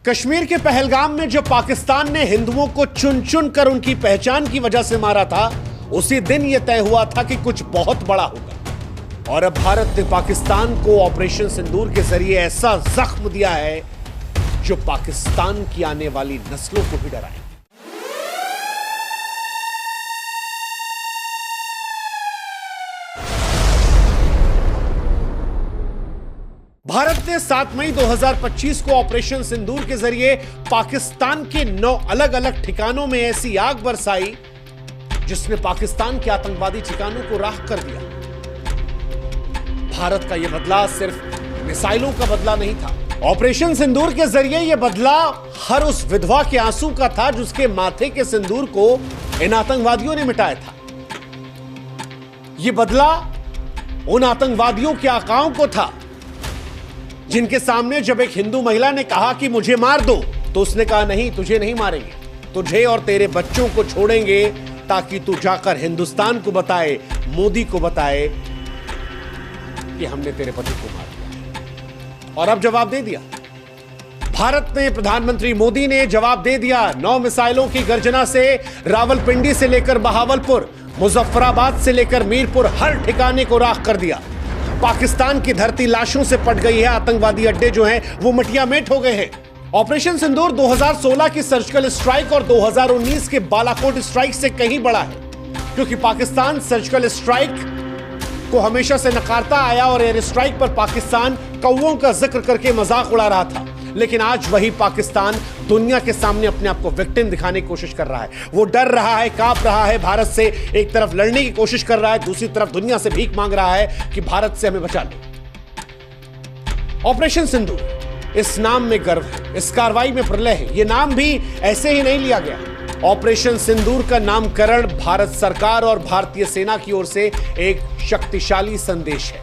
कश्मीर के पहलगाम में जब पाकिस्तान ने हिंदुओं को चुन चुन कर उनकी पहचान की वजह से मारा था, उसी दिन यह तय हुआ था कि कुछ बहुत बड़ा होगा। और अब भारत ने पाकिस्तान को ऑपरेशन सिंदूर के जरिए ऐसा जख्म दिया है जो पाकिस्तान की आने वाली नस्लों को भी डराएगा। भारत ने 7 मई 2025 को ऑपरेशन सिंदूर के जरिए पाकिस्तान के 9 अलग अलग ठिकानों में ऐसी आग बरसाई जिसने पाकिस्तान के आतंकवादी ठिकानों को राख कर दिया। भारत का यह बदला सिर्फ मिसाइलों का बदला नहीं था। ऑपरेशन सिंदूर के जरिए यह बदला हर उस विधवा के आंसू का था जिसके माथे के सिंदूर को इन आतंकवादियों ने मिटाया था। यह बदला उन आतंकवादियों के आकाओं को था जिनके सामने जब एक हिंदू महिला ने कहा कि मुझे मार दो, तो उसने कहा नहीं, तुझे नहीं मारेंगे, तुझे और तेरे बच्चों को छोड़ेंगे ताकि तू जाकर हिंदुस्तान को बताए, मोदी को बताए कि हमने तेरे पति को मार दिया। और अब जवाब दे दिया भारत ने, प्रधानमंत्री मोदी ने जवाब दे दिया। 9 मिसाइलों की गर्जना से रावलपिंडी से लेकर बहावलपुर, मुजफ्फराबाद से लेकर मीरपुर, हर ठिकाने को राख कर दिया। पाकिस्तान की धरती लाशों से पट गई है। आतंकवादी अड्डे जो हैं वो मटिया मेट हो गए हैं। ऑपरेशन सिंदूर 2016 की सर्जिकल स्ट्राइक और 2019 के बालाकोट स्ट्राइक से कहीं बड़ा है, क्योंकि पाकिस्तान सर्जिकल स्ट्राइक को हमेशा से नकारता आया और एयर स्ट्राइक पर पाकिस्तान कौवों का जिक्र करके मजाक उड़ा रहा था। लेकिन आज वही पाकिस्तान दुनिया के सामने अपने आप को विक्टिम दिखाने की कोशिश कर रहा है। वो डर रहा है, कांप रहा है भारत से। एक तरफ लड़ने की कोशिश कर रहा है, दूसरी तरफ दुनिया से भीख मांग रहा है कि भारत से हमें बचा लो। ऑपरेशन सिंदूर, इस नाम में गर्व है, इस कार्रवाई में प्रलय है। यह नाम भी ऐसे ही नहीं लिया गया। ऑपरेशन सिंदूर का नामकरण भारत सरकार और भारतीय सेना की ओर से एक शक्तिशाली संदेश है।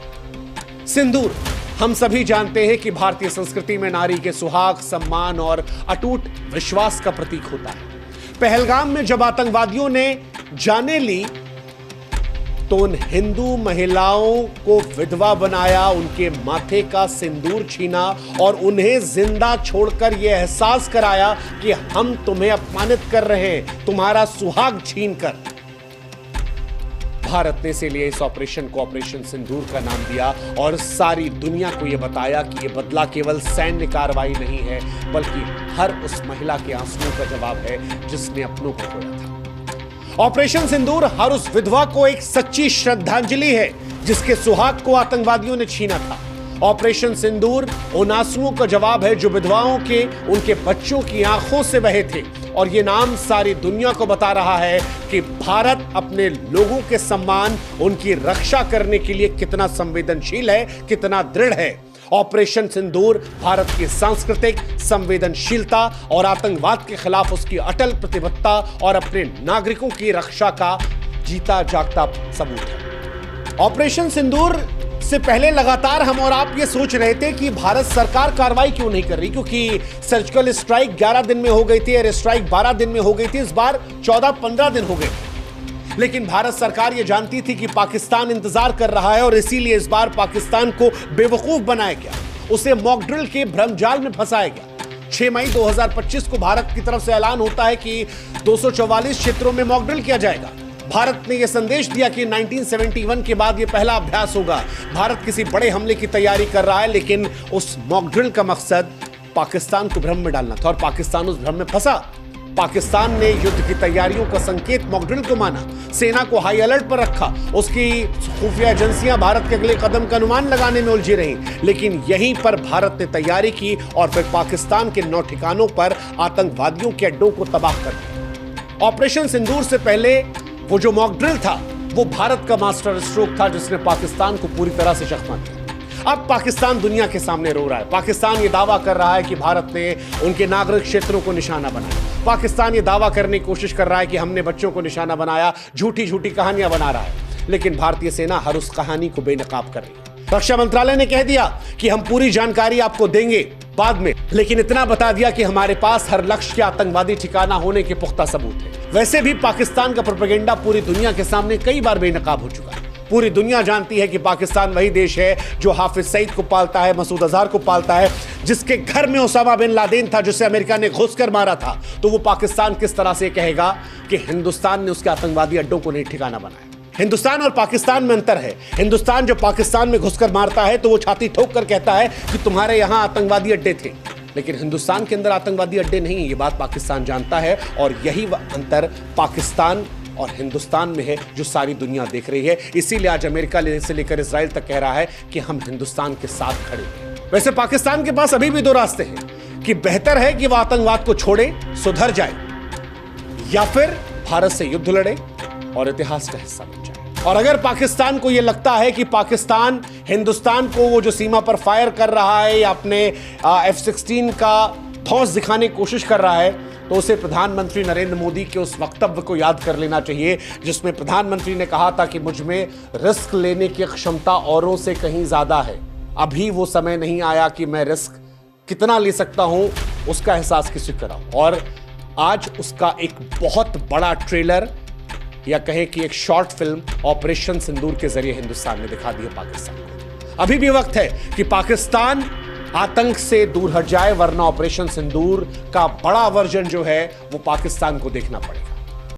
सिंदूर, हम सभी जानते हैं कि भारतीय संस्कृति में नारी के सुहाग, सम्मान और अटूट विश्वास का प्रतीक होता है। पहलगाम में जब आतंकवादियों ने जाने ली तो उन हिंदू महिलाओं को विधवा बनाया, उनके माथे का सिंदूर छीना और उन्हें जिंदा छोड़कर यह एहसास कराया कि हम तुम्हें अपमानित कर रहे हैं, तुम्हारा सुहाग छीनकर। भारत ने इसीलिए इस ऑपरेशन को ऑपरेशन सिंदूर का नाम दिया और सारी दुनिया को यह बताया कि यह बदला केवल सैन्य कार्रवाई नहीं है, बल्कि हर उस महिला के आंसुओं का जवाब है जिसने अपनों को खोया था। ऑपरेशन सिंदूर हर उस विधवा को एक सच्ची श्रद्धांजलि है जिसके सुहाग को आतंकवादियों ने छीना था। ऑपरेशन सिंदूर उन आंसुओं का जवाब है जो विधवाओं के, उनके बच्चों की आंखों से बहे थे। और यह नाम सारी दुनिया को बता रहा है कि भारत अपने लोगों के सम्मान, उनकी रक्षा करने के लिए कितना संवेदनशील है, कितना दृढ़ है। ऑपरेशन सिंदूर भारत की सांस्कृतिक संवेदनशीलता और आतंकवाद के खिलाफ उसकी अटल प्रतिबद्धता और अपने नागरिकों की रक्षा का जीता जागता सबूत है। ऑपरेशन सिंदूर से पहले लगातार हम और आप ये सोच रहे थे कि भारत सरकार कार्रवाई क्यों नहीं कर रही, क्योंकि सर्जिकल स्ट्राइक 11 दिन में हो गई थी, एयर स्ट्राइक 12 दिन में हो गई थी, इस बार 14-15 दिन हो गए। लेकिन भारत सरकार ये जानती थी कि पाकिस्तान इंतजार कर रहा है और इसीलिए इस बार पाकिस्तान को बेवकूफ बनाया गया, उसे मॉक ड्रिल के भ्रमजाल में फंसाया गया। 6 मई 2025 को भारत की तरफ से ऐलान होता है कि 244 क्षेत्रों में मॉक ड्रिल किया जाएगा। भारत ने यह संदेश दिया कि 1971 के बाद यह पहला अभ्यास होगा। भारत किसी बड़े हमले की तैयारी कर रहा है, लेकिन उस मॉक ड्रिल का मकसद पाकिस्तान को भ्रम में डालना था और पाकिस्तान उस भ्रम में फंसा। पाकिस्तान ने युद्ध की तैयारियों का संकेत मॉक ड्रिल को माना, सेना को हाई अलर्ट पर रखा, उसकी खुफिया एजेंसियां भारत के अगले कदम का अनुमान लगाने में उलझी रहीं। लेकिन यहीं पर भारत ने तैयारी की और फिर पाकिस्तान के 9 ठिकानों पर आतंकवादियों के अड्डों को तबाह कर दिया। ऑपरेशन सिंदूर से पहले वो जो मॉक ड्रिल था वो भारत का मास्टर स्ट्रोक था जिसने पाकिस्तान को पूरी तरह से चकमा दिया। अब पाकिस्तान दुनिया के सामने रो रहा है। पाकिस्तान ये दावा कर रहा है कि भारत ने उनके नागरिक क्षेत्रों को निशाना बनाया। पाकिस्तान ये दावा करने की कोशिश कर रहा है कि हमने बच्चों को निशाना बनाया, झूठी झूठी कहानियां बना रहा है। लेकिन भारतीय सेना हर उस कहानी को बेनकाब कर रही है। रक्षा मंत्रालय ने कह दिया कि हम पूरी जानकारी आपको देंगे बाद में, लेकिन इतना बता दिया कि हमारे पास हर लक्ष्य के आतंकवादी ठिकाना होने के पुख्ता सबूत है। वैसे भी पाकिस्तान का प्रोपेगेंडा पूरी दुनिया के सामने कई बार बेनकाब हो चुका है। पूरी दुनिया जानती है कि पाकिस्तान वही देश है जो हाफिज सईद को पालता है, मसूद अजहर को पालता है, जिसके घर में उसामा बिन लादेन था, जिसे अमेरिका ने घुसकर मारा था। तो वो पाकिस्तान किस तरह से कहेगा कि हिंदुस्तान ने उसके आतंकवादी अड्डों को नहीं ठिकाना बनाया? हिंदुस्तान और पाकिस्तान में अंतर है। हिंदुस्तान जो पाकिस्तान में घुसकर मारता है तो वो छाती ठोक कर कहता है कि तुम्हारे यहां आतंकवादी अड्डे थे, लेकिन हिंदुस्तान के अंदर आतंकवादी अड्डे नहीं है। ये बात पाकिस्तान जानता है और यही अंतर पाकिस्तान और हिंदुस्तान में है जो सारी दुनिया देख रही है। इसीलिए आज अमेरिका से लेकर इजराइल तक कह रहा है कि हम हिंदुस्तान के साथ खड़े हैं। वैसे पाकिस्तान के पास अभी भी दो रास्ते हैं कि बेहतर है कि वह आतंकवाद को छोड़े, सुधर जाए, या फिर भारत से युद्ध लड़े और इतिहास का हिस्सा बन जाए। और अगर पाकिस्तान को यह लगता है कि पाकिस्तान हिंदुस्तान को वो जो सीमा पर फायर कर रहा है या अपने F-16 का ठोस दिखाने की कोशिश कर रहा है, तो उसे प्रधानमंत्री नरेंद्र मोदी के उस वक्तव्य को याद कर लेना चाहिए जिसमें प्रधानमंत्री ने कहा था कि मुझ में रिस्क लेने की क्षमता औरों से कहीं ज्यादा है। अभी वो समय नहीं आया कि मैं रिस्क कितना ले सकता हूं उसका एहसास किसी को कराऊं। और आज उसका एक बहुत बड़ा ट्रेलर या कहें कि एक शॉर्ट फिल्म ऑपरेशन सिंदूर के जरिए हिंदुस्तान ने दिखा दिया पाकिस्तान को। अभी भी वक्त है कि पाकिस्तान आतंक से दूर हट जाए, वरना ऑपरेशन सिंदूर का बड़ा वर्जन जो है वो पाकिस्तान को देखना पड़ेगा।